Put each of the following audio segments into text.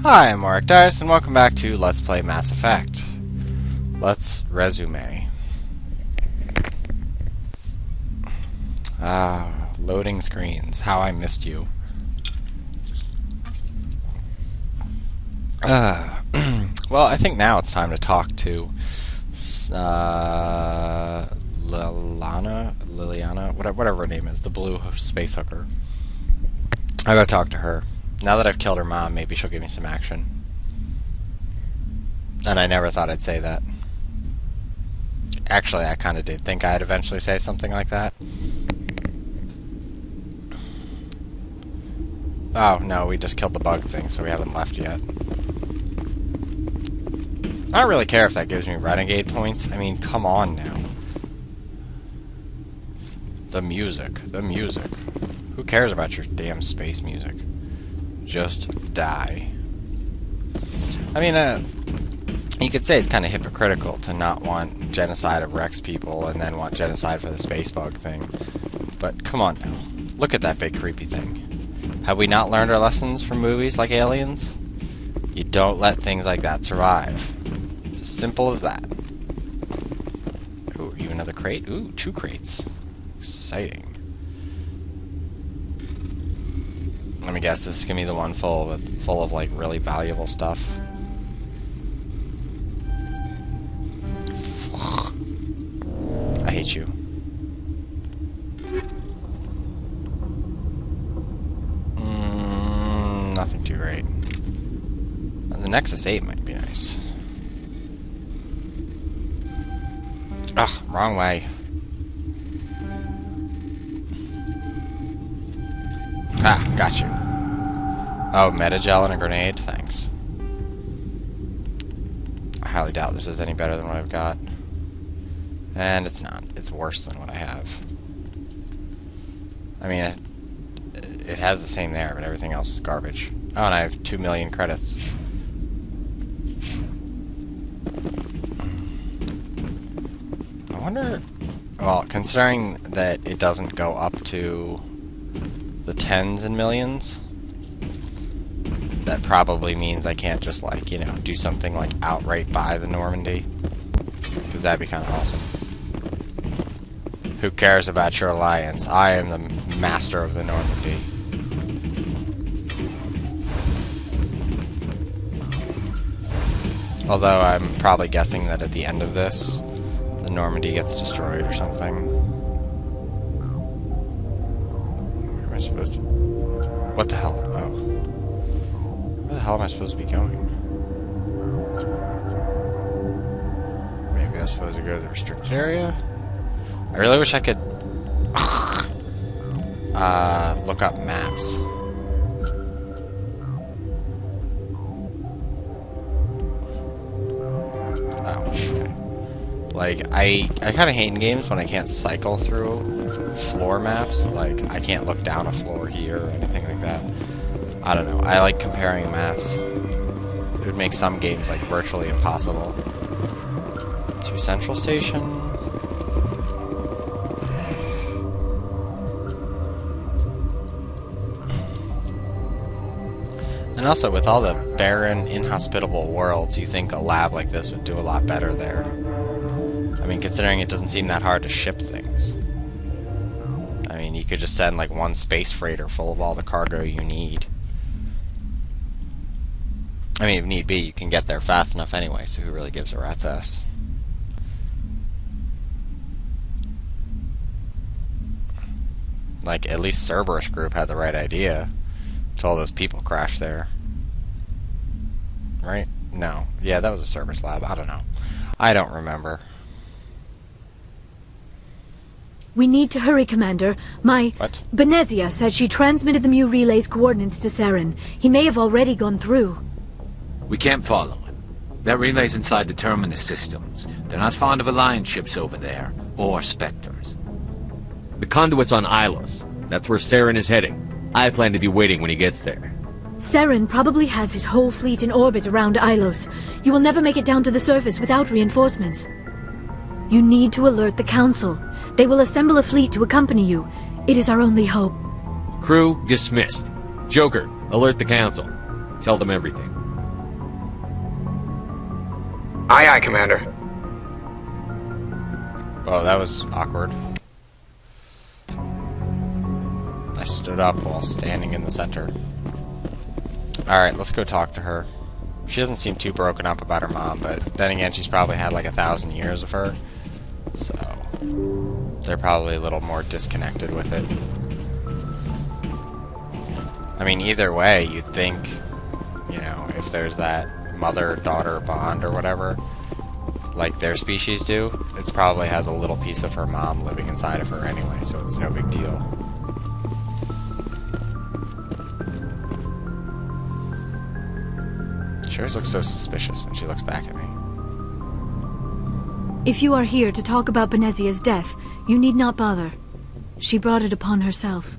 Hi, I'm Warwick Dice, and welcome back to Let's Play Mass Effect. Let's resume. Loading screens. How I missed you. Well, I think now it's time to talk to Liliana, whatever her name is, the blue space hooker. I gotta talk to her. Now that I've killed her mom, maybe she'll give me some action. And I never thought I'd say that. Actually, I kind of did think I'd eventually say something like that. Oh, no, we just killed the bug thing, so we haven't left yet. I don't really care if that gives me renegade points. I mean, come on now. The music. Who cares about your damn space music? Just die. I mean, you could say it's kind of hypocritical to not want genocide of Rex people and then want genocide for the space bug thing. But come on now. Look at that big creepy thing. Have we not learned our lessons from movies like Aliens? You don't let things like that survive. It's as simple as that. Ooh, even another crate? Ooh, 2 crates. Exciting. Let me guess, this is gonna be the one full of like really valuable stuff. I hate you. Nothing too great. The Nexus 8 might be nice. Ugh, wrong way. Ah, got you. Oh, metagel and a grenade? Thanks. I highly doubt this is any better than what I've got. And it's not. It's worse than what I have. I mean, it has the same there, but everything else is garbage. Oh, and I have 2 million credits. I wonder... Well, considering that it doesn't go up to the tens and millions, that probably means I can't just, like, you know, do something like outright buy the Normandy. Because that'd be kind of awesome. Who cares about your alliance? I am the master of the Normandy. Although I'm probably guessing that at the end of this, the Normandy gets destroyed or something. Where am I supposed to... What the hell? Oh. Where the hell am I supposed to be going? Maybe I'm supposed to go to the restricted area? I really wish I could... look up maps. Oh, okay. Like, I kind of hate in games when I can't cycle through floor maps. Like, I can't look down a floor here or anything like that. I don't know. I like comparing maps. It would make some games, like, virtually impossible. To Central Station. And also, with all the barren, inhospitable worlds, you think a lab like this would do a lot better there. I mean, considering it doesn't seem that hard to ship things. I mean, you could just send, like, one space freighter full of all the cargo you need. I mean, if need be, you can get there fast enough anyway, so who really gives a rat's ass? Like, at least Cerberus Group had the right idea. So all those people crashed there. Right? No. Yeah, that was a Cerberus lab. I don't know. I don't remember. We need to hurry, Commander. What? Benezia said she transmitted the Mu relay's coordinates to Saren. He may have already gone through. We can't follow him. That relay's inside the Terminus systems. They're not fond of Alliance ships over there, or Spectres. The conduit's on Ilos. That's where Saren is heading. I plan to be waiting when he gets there. Saren probably has his whole fleet in orbit around Ilos. You will never make it down to the surface without reinforcements. You need to alert the Council. They will assemble a fleet to accompany you. It is our only hope. Crew dismissed. Joker, alert the Council. Tell them everything. Aye, aye, Commander. Oh, that was awkward. I stood up while standing in the center. Alright, let's go talk to her. She doesn't seem too broken up about her mom, but then again, she's probably had like 1,000 years of her. So, they're probably a little more disconnected with it. I mean, either way, you'd think, you know, if there's that mother-daughter bond or whatever, like their species do, it probably has a little piece of her mom living inside of her anyway, so it's no big deal. She always looks so suspicious when she looks back at me. If you are here to talk about Benezia's death, you need not bother. She brought it upon herself.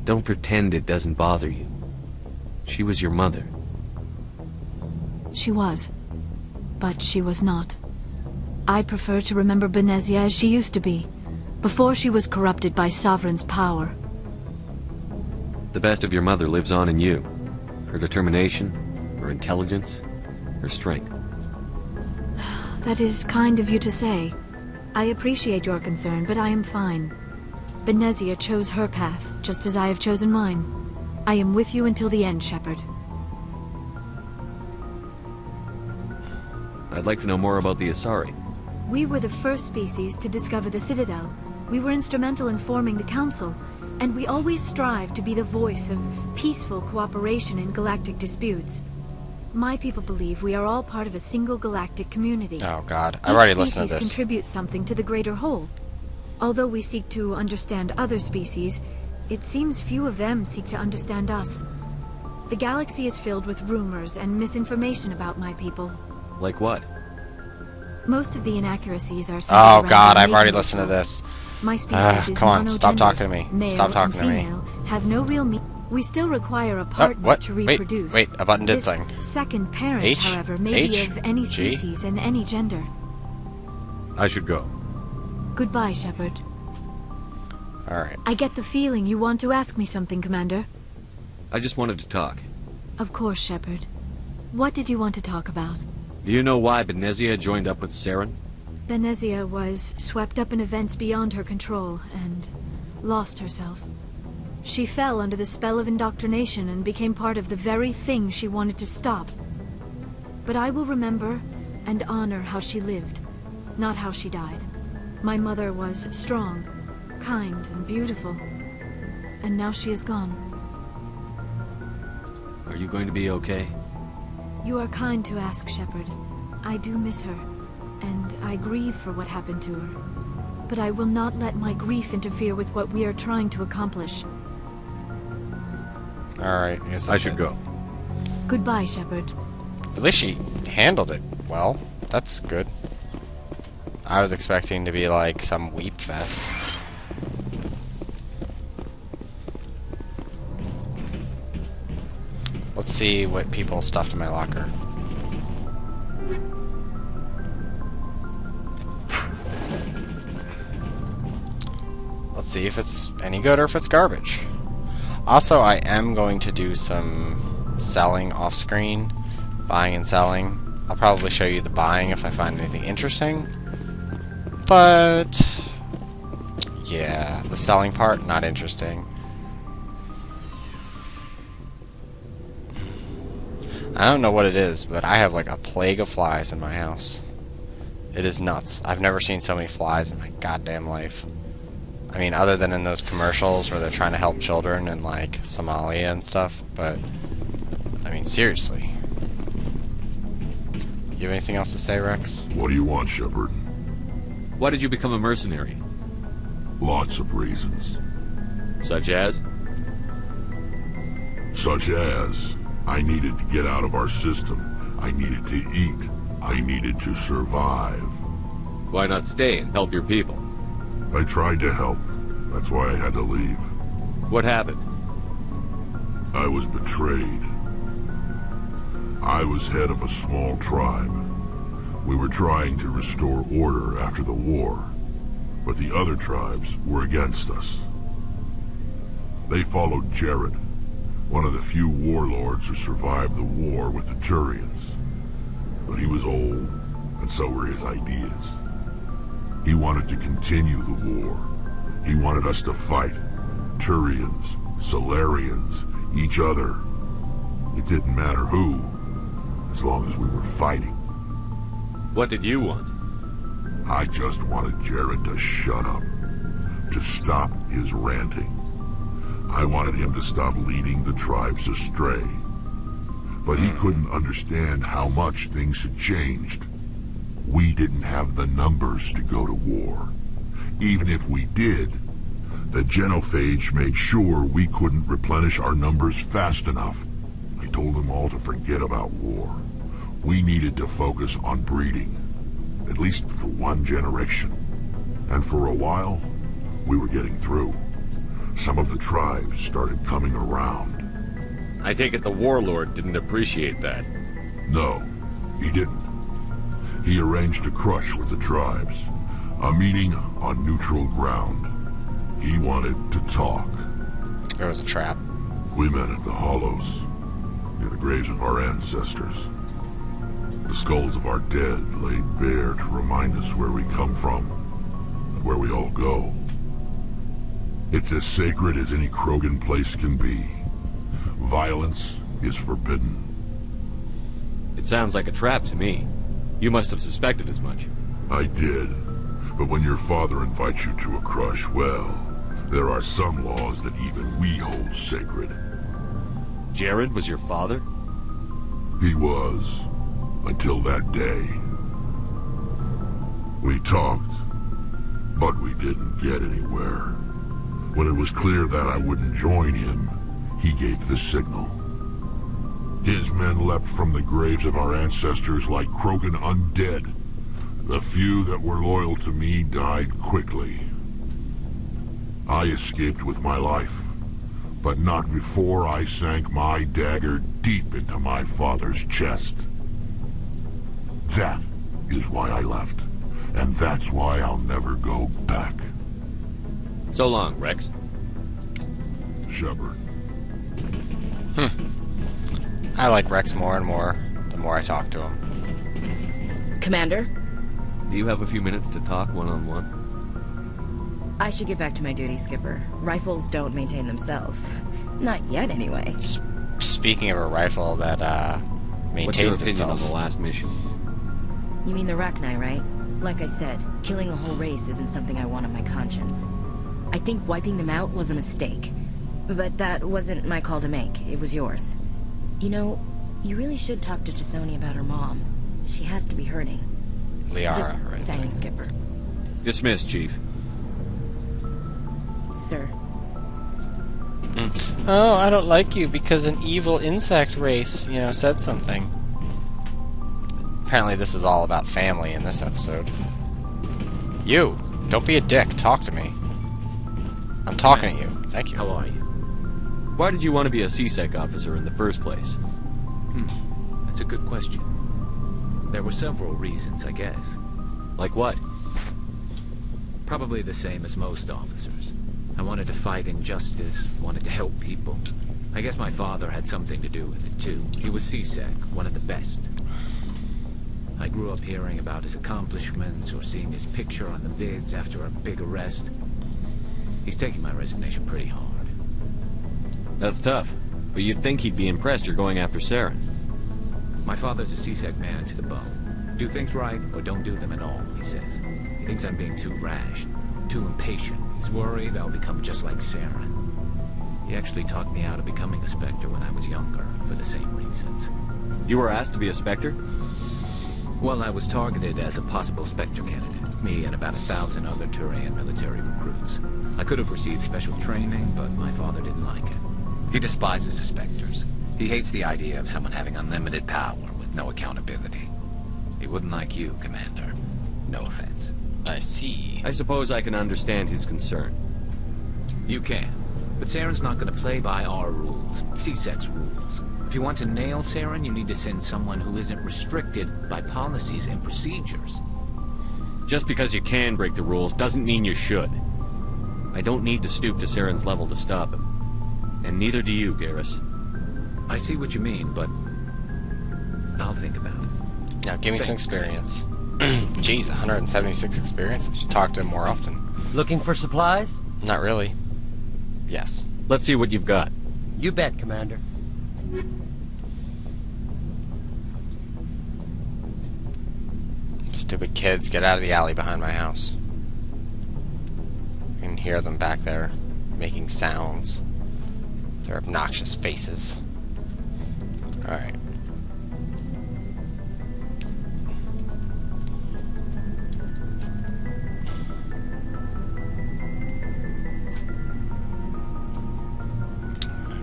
Don't pretend it doesn't bother you. She was your mother. She was. But she was not. I prefer to remember Benezia as she used to be, before she was corrupted by Sovereign's power. The best of your mother lives on in you. Her determination, her intelligence, her strength. That is kind of you to say. I appreciate your concern, but I am fine. Benezia chose her path, just as I have chosen mine. I am with you until the end, Shepard. I'd like to know more about the Asari. We were the first species to discover the Citadel. We were instrumental in forming the Council, and we always strive to be the voice of peaceful cooperation in galactic disputes. My people believe we are all part of a single galactic community. Oh god, I've already listened to Each species this. contributes something to the greater whole. Although we seek to understand other species, it seems few of them seek to understand us. The galaxy is filled with rumors and misinformation about my people. Like what? Most of the inaccuracies are centered Oh around god, their I've already mating listened to rituals. this. My species is Come on, stop monogendered. talking to me. Male Stop talking and to me. female have no real We still require a partner what? to Wait, reproduce. wait, a button did This something. second parent, H? however, may be H? of any G? species and any gender. I should go. Goodbye, Shepard. Alright. I get the feeling you want to ask me something, Commander. I just wanted to talk. Of course, Shepard. What did you want to talk about? Do you know why Benezia joined up with Saren? Benezia was swept up in events beyond her control and lost herself. She fell under the spell of indoctrination and became part of the very thing she wanted to stop. But I will remember and honor how she lived, not how she died. My mother was strong, kind, and beautiful. And now she is gone. Are you going to be okay? You are kind to ask, Shepard. I do miss her, and I grieve for what happened to her. But I will not let my grief interfere with what we are trying to accomplish. Alright, I should go. Goodbye, Shepard. At least she handled it well. That's good. I was expecting to be like some weep fest. Let's see what people stuffed in my locker. Let's see if it's any good or if it's garbage. Also, I am going to do some selling off screen, buying and selling. I'll probably show you the buying if I find anything interesting. But yeah, the selling part, not interesting. I don't know what it is, but I have like a plague of flies in my house. It is nuts. I've never seen so many flies in my goddamn life. I mean, other than in those commercials where they're trying to help children in like Somalia and stuff, but I mean, seriously. You have anything else to say, Rex? What do you want, Shepard? Why did you become a mercenary? Lots of reasons. Such as? Such as, I needed to get out of our system. I needed to eat. I needed to survive. Why not stay and help your people? I tried to help. That's why I had to leave. What happened? I was betrayed. I was head of a small tribe. We were trying to restore order after the war, but the other tribes were against us. They followed Jared, one of the few warlords who survived the war with the Turians. But he was old, and so were his ideas. He wanted to continue the war. He wanted us to fight. Turians, Solarians, each other. It didn't matter who, as long as we were fighting. What did you want? I just wanted Jared to shut up, to stop his ranting. I wanted him to stop leading the tribes astray. But he couldn't understand how much things had changed. We didn't have the numbers to go to war. Even if we did, the genophage made sure we couldn't replenish our numbers fast enough. I told them all to forget about war. We needed to focus on breeding, at least for one generation. And for a while, we were getting through. Some of the tribes started coming around. I take it the warlord didn't appreciate that. No, he didn't. He arranged a crush with the tribes. A meeting on neutral ground. He wanted to talk. There was a trap. We met at the Hollows, near the graves of our ancestors. The skulls of our dead laid bare to remind us where we come from, and where we all go. It's as sacred as any Krogan place can be. Violence is forbidden. It sounds like a trap to me. You must have suspected as much. I did. But when your father invites you to a crush, well, there are some laws that even we hold sacred. Jared was your father? He was. Until that day. We talked, but we didn't get anywhere. When it was clear that I wouldn't join him, he gave the signal. His men leapt from the graves of our ancestors like Krogan undead. The few that were loyal to me died quickly. I escaped with my life, but not before I sank my dagger deep into my father's chest. That is why I left, and that's why I'll never go back. So long, Rex. Shepard. I like Rex more and more the more I talk to him. Commander? Do you have a few minutes to talk one-on-one? I should get back to my duty, Skipper. Rifles don't maintain themselves. Not yet, anyway. Speaking of a rifle that maintains What's your opinion itself. on the last mission? You mean the Rachni, right? Like I said, killing a whole race isn't something I want on my conscience. I think wiping them out was a mistake. But that wasn't my call to make. It was yours. You know, you really should talk to T'Soni about her mom. She has to be hurting. Liara, Just right? saying, Skipper. Dismissed, Chief. Sir. Oh, I don't like you because an evil insect race, said something. Apparently this is all about family in this episode. You! Don't be a dick. Talk to me. I'm talking to you. Thank you. How are you? Why did you want to be a CSEC officer in the first place? That's a good question. There were several reasons, I guess. Like what? Probably the same as most officers. I wanted to fight injustice, wanted to help people. I guess my father had something to do with it, too. He was CSEC, one of the best. I grew up hearing about his accomplishments or seeing his picture on the vids after a big arrest. He's taking my resignation pretty hard. That's tough. But you'd think he'd be impressed you're going after Saren. My father's a CSEC man to the bone. Do things right or don't do them at all, he says. He thinks I'm being too rash, too impatient. He's worried I'll become just like Sarah. He actually talked me out of becoming a Spectre when I was younger, for the same reasons. You were asked to be a Spectre? Well, I was targeted as a possible Spectre candidate. Me and about 1,000 other Turian military recruits. I could have received special training, but my father didn't like it. He despises the Spectres. He hates the idea of someone having unlimited power with no accountability. He wouldn't like you, Commander. No offense. I see. I suppose I can understand his concern. You can. But Saren's not going to play by our rules, CSEC's rules. If you want to nail Saren, you need to send someone who isn't restricted by policies and procedures. Just because you can break the rules doesn't mean you should. I don't need to stoop to Saren's level to stop him. And neither do you, Garrus. I see what you mean, but I'll think about it. Now, give me some experience. Jeez, 176 experience? I should talk to him more often. Looking for supplies? Not really. Yes. Let's see what you've got. You bet, Commander. Stupid kids, get out of the alley behind my house. I can hear them back there making sounds. Their obnoxious faces. Alright.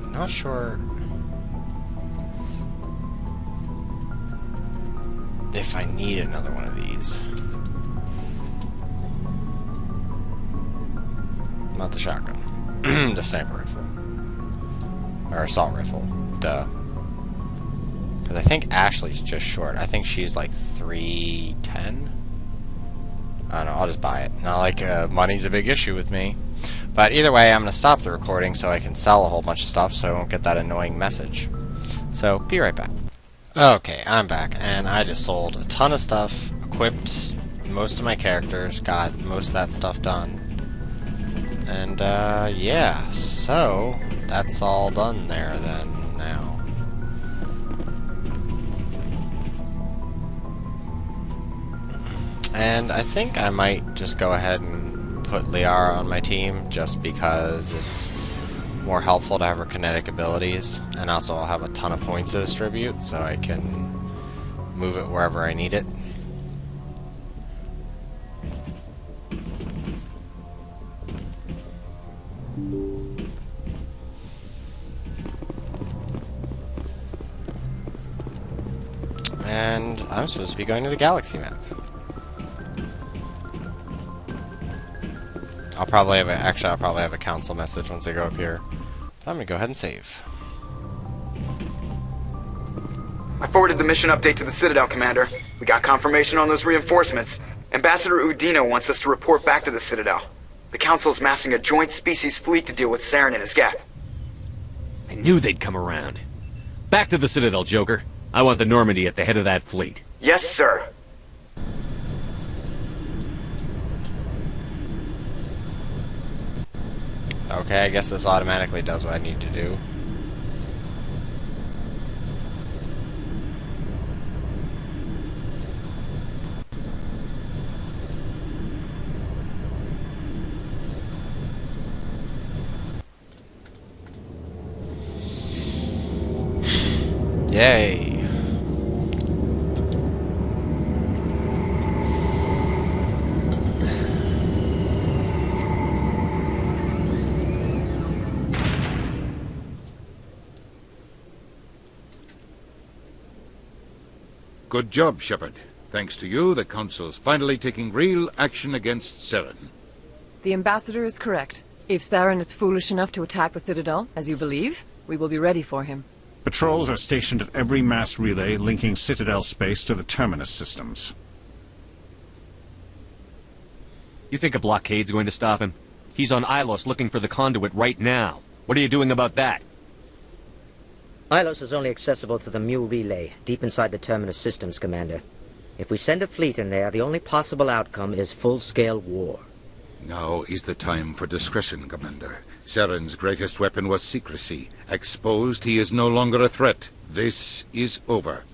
I'm not sure if I need another one of these. Not the shotgun. The sniper rifle. Or assault rifle. Duh. Because I think Ashley's just short. I think she's like 310. I don't know, I'll just buy it. Not like money's a big issue with me. But either way, I'm going to stop the recording so I can sell a whole bunch of stuff so I won't get that annoying message. So, be right back. Okay, I'm back, and I just sold a ton of stuff, equipped most of my characters, got most of that stuff done. And, yeah, so, that's all done there then, now. And I think I might just go ahead and put Liara on my team, just because it's more helpful to have her kinetic abilities, and also I'll have a ton of points to distribute, so I can move it wherever I need it. And I'm supposed to be going to the galaxy map. I'll probably have a council message once I go up here. But I'm gonna go ahead and save. I forwarded the mission update to the Citadel, Commander. We got confirmation on those reinforcements. Ambassador Udino wants us to report back to the Citadel. The Council's massing a joint species fleet to deal with Saren and his Geth. I knew they'd come around. Back to the Citadel, Joker. I want the Normandy at the head of that fleet. Yes, sir. Okay, I guess this automatically does what I need to do. Yay. Good job, Shepard. Thanks to you, the Council's finally taking real action against Saren. The Ambassador is correct. If Saren is foolish enough to attack the Citadel, as you believe, we will be ready for him. Patrols are stationed at every mass relay linking Citadel space to the Terminus systems. You think a blockade's going to stop him? He's on Ilos looking for the conduit right now. What are you doing about that? Ilos is only accessible to the Mu relay, deep inside the Terminus systems, Commander. If we send a fleet in there, the only possible outcome is full-scale war. Now is the time for discretion, Commander. Saren's greatest weapon was secrecy. Exposed, he is no longer a threat. This is over.